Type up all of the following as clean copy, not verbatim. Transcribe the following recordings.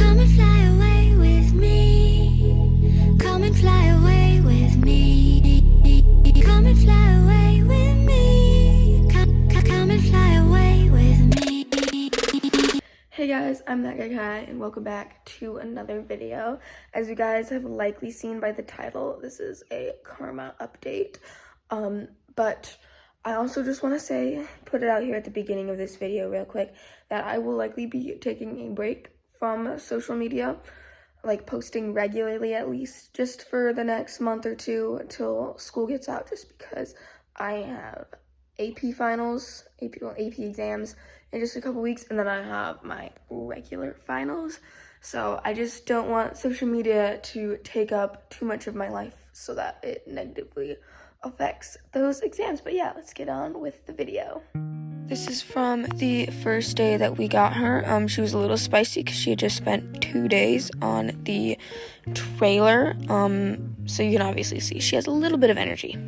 Come and fly away with me. Come and fly away with me. Come and fly away with me. Come and fly away with me. Hey guys, I'm That Guy Kai, and welcome back to another video. As you guys have likely seen by the title, this is a karma update. But I also just want to say, put it out here at the beginning of this video real quick, that I will likely be taking a break from social media, like posting regularly at least, just for the next month or two until school gets out, just because I have AP finals, AP exams in just a couple weeks, and then I have my regular finals. So I just don't want social media to take up too much of my life so that it negatively affects those exams. But yeah, let's get on with the video. This is from the first day that we got her. She was a little spicy because she had just spent 2 days on the trailer. So you can obviously see she has a little bit of energy.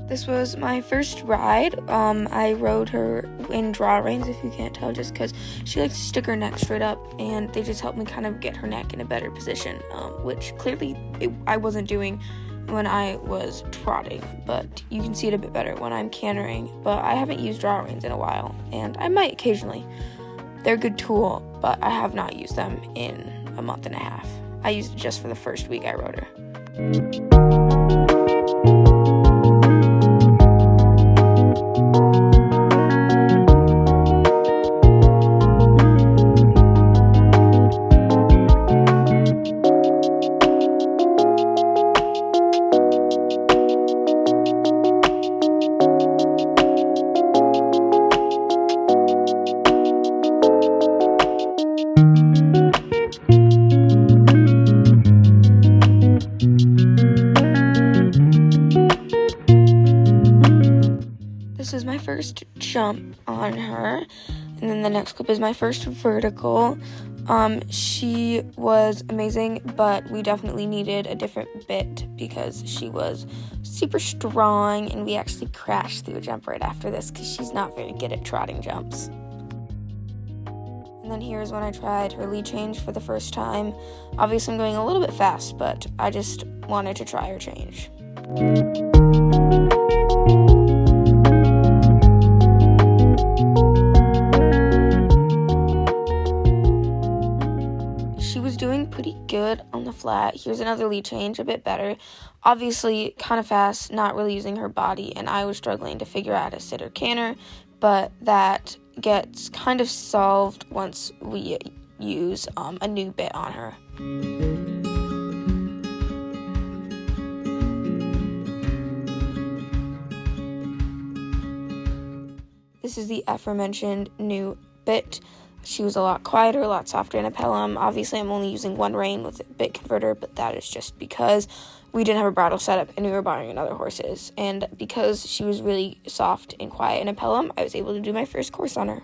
This was my first ride. I rode her in draw reins, if you can't tell, just because she likes to stick her neck straight up, and they just helped me kind of get her neck in a better position, which clearly I wasn't doing when I was trotting, but you can see it a bit better when I'm cantering. But I haven't used draw reins in a while, and I might occasionally. They're a good tool, but I have not used them in a month and a half. I used it just for the first week I rode her. This is my first jump on her, and then the next clip is my first vertical. She was amazing, but we definitely needed a different bit because she was super strong, and we actually crashed through a jump right after this because she's not very good at trotting jumps. And then here's when I tried her lead change for the first time. Obviously I'm going a little bit fast, but I just wanted to try her change. She was doing pretty good on the flat. Here's another lead change, a bit better. Obviously kind of fast, not really using her body, and I was struggling to figure out how to sit or canter, but that gets kind of solved once we use a new bit on her. This is the aforementioned new bit. She was a lot quieter, a lot softer in a Pelham. Obviously, I'm only using one rein with a bit converter, but that is just because we didn't have a bridle setup and we were borrowing another horse's. And because she was really soft and quiet in a Pelham, I was able to do my first course on her.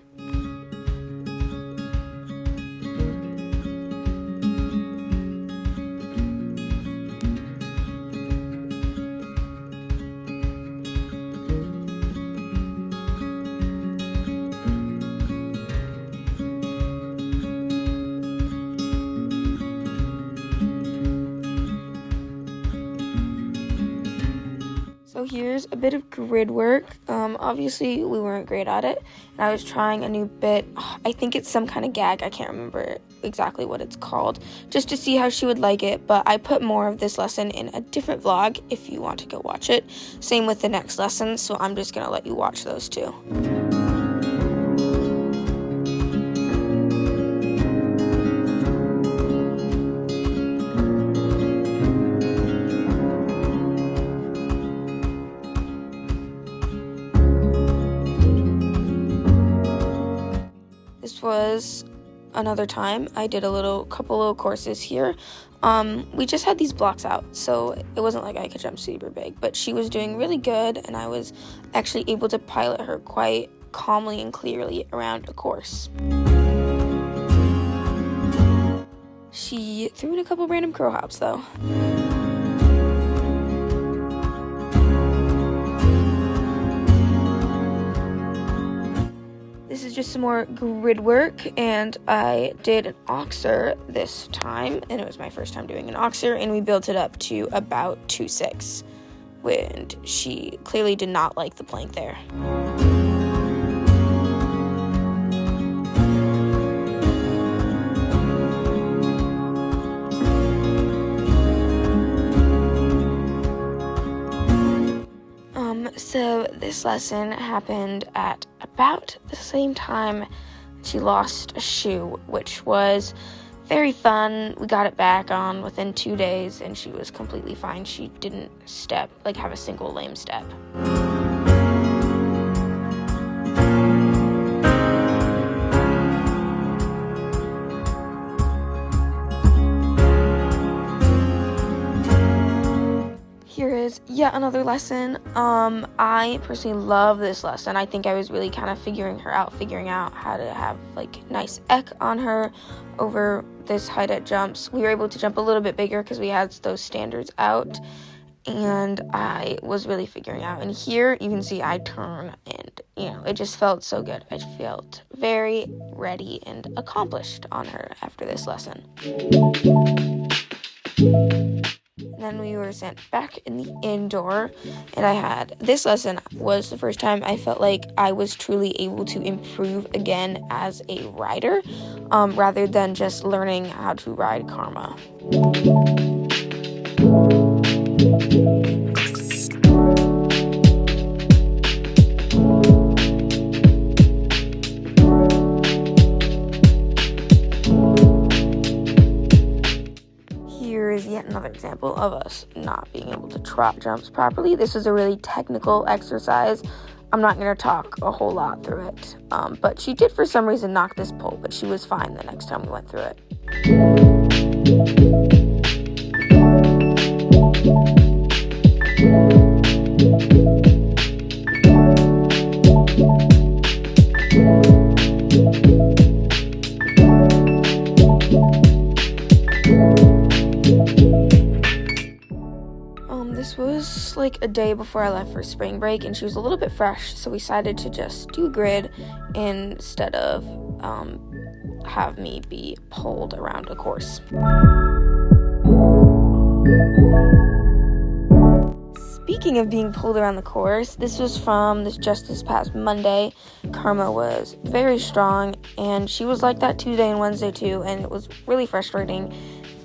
So here's a bit of grid work. Obviously we weren't great at it, and I was trying a new bit. I think it's some kind of gag, I can't remember exactly what it's called, just to see how she would like it, but I put more of this lesson in a different vlog if you want to go watch it. Same with the next lesson, so I'm just gonna let you watch those too. This was another time. I did a couple little courses here. We just had these blocks out, so it wasn't like I could jump super big, but she was doing really good, and I was actually able to pilot her quite calmly and clearly around a course. She threw in a couple random crow hops, though. This is just some more grid work, and I did an oxer this time, and it was my first time doing an oxer, and we built it up to about 2.6, and she clearly did not like the plank there. So this lesson happened at about the same time she lost a shoe, which was very fun. We got it back on within 2 days, and she was completely fine. She didn't have a single lame step. Here is yet another lesson. I personally love this lesson. I think I was really kind of figuring out how to have nice eck on her over this height at jumps. We were able to jump a little bit bigger because we had those standards out, and I was really figuring out. And here you can see I turn, and it just felt so good. I felt very ready and accomplished on her after this lesson. Then we were sent back in the indoor, and this lesson was the first time I felt like I was truly able to improve again as a rider, rather than just learning how to ride Karma. Is yet another example of us not being able to trot jumps properly. This was a really technical exercise. I'm not going to talk a whole lot through it, but she did for some reason knock this pole, but she was fine the next time we went through it. This was a day before I left for spring break, and she was a little bit fresh, so we decided to just do grid instead of have me be pulled around a course. Speaking of being pulled around the course, this was from just this past Monday. Karma was very strong, and she was like that Tuesday and Wednesday too, and it was really frustrating.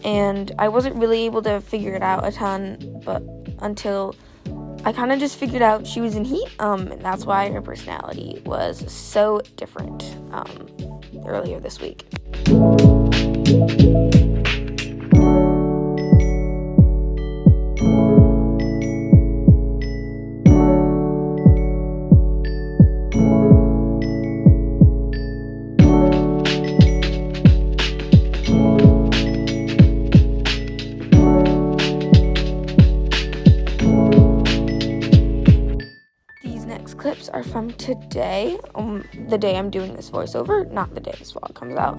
And I wasn't really able to figure it out a ton, but until I kind of just figured out she was in heat, and that's why her personality was so different earlier this week. Clips are from today, the day I'm doing this voiceover, not the day this vlog comes out.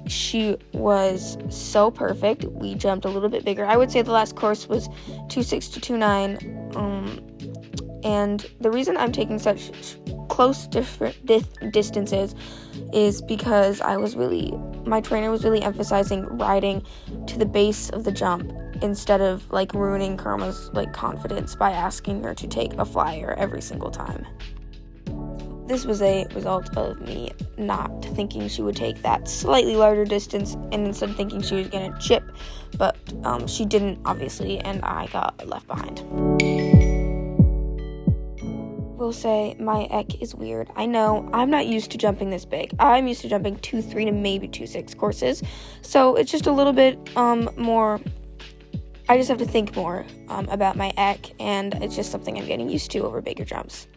She was so perfect. We jumped a little bit bigger. I would say the last course was 2.6 to 2.9, and the reason I'm taking such close distances is because my trainer was really emphasizing riding to the base of the jump instead of ruining Karma's confidence by asking her to take a flyer every single time. This was a result of me not thinking she would take that slightly larger distance, and instead thinking she was gonna chip, but she didn't, obviously, and I got left behind. Will say my eck is weird. I know, I'm not used to jumping this big. I'm used to jumping 2.3 to maybe 2.6 courses, so it's just a little bit more. I just have to think more about my eck, and it's just something I'm getting used to over bigger jumps.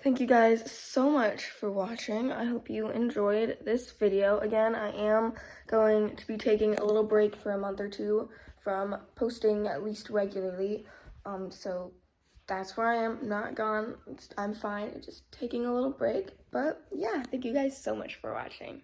Thank you guys so much for watching. I hope you enjoyed this video. Again, I am going to be taking a little break for a month or two from posting at least regularly. So that's where I am. Not gone. I'm fine. Just taking a little break. But yeah, thank you guys so much for watching.